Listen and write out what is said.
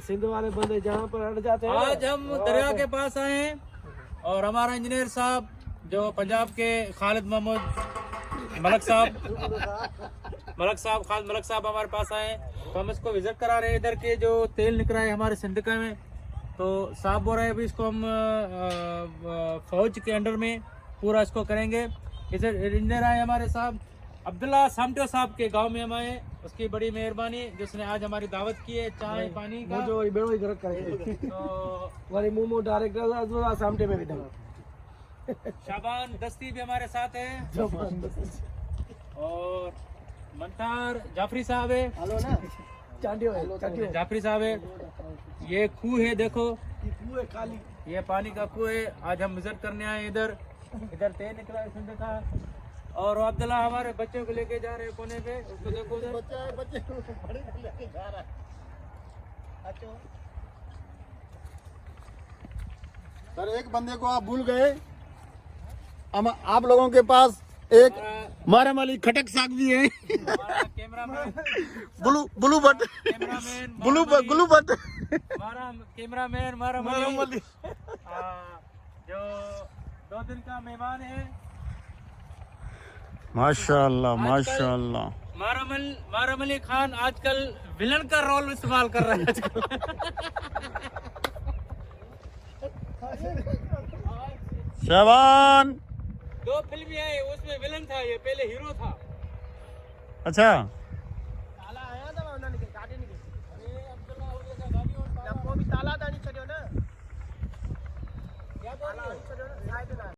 सिंध वाले बंदे जहाँ पर अड़ जाते हैं। आज हम दरिया के पास आए हैं और हमारा इंजीनियर साहब जो पंजाब के खालिद महमूद खालिद मलक साहब हमारे पास आए हैं, तो हम इसको विजिट करा रहे हैं। इधर के जो तेल निकला है हमारे सिंधिका में, तो साहब बोल रहे हैं अभी इसको हम फौज के अंडर में पूरा इसको करेंगे। इधर इंजीनियर आए हमारे साहब अब्दुल्ला सामटो साहब के गांव में हम आए, उसकी बड़ी मेहरबानी जिसने आज हमारी दावत की है चाय पानी का। जो बेड़ो ही गरक करेंगे तो वाली मुंह डायरेक्टर सामने में भी डाल शाबान दस्ती भी हमारे साथ है और मंतार जाफरी साहब है। हेलो ना चांटियो जाफरी साहब है। ये खूह है, देखो है खाली, ये पानी का खूह है। आज हम विजिट करने आए इधर तेल निकला है सिंध का। और अब्दुल्ला हमारे बच्चों को लेके जा रहे हैं कोने पे, उसको देखो उधर बच्चे को लेके जा रहा है। अच्छा सर एक बंदे को आप भूल गए, आप लोगों के पास एक मारम अली खटक साग भी है। Cameraman blue but blue but हमारा कैमरामैन मारम अली जो 2 दिन का मेहमान है। माशाअल्लाह माशाअल्लाह। मारम अली खान आजकल विलन का रोल इस्तेमाल कर रहा है आजकल। शबान 2 फिल्में आई, उसमें विलन था, ये पहले हीरो था। अच्छा ताला आया था उन्होंने के गाड़ी नहीं अरे अब्दुल्ला हो गया था गाड़ी और वो भी ताला था नहीं चढ़ियो ना क्या बोल रहे हो।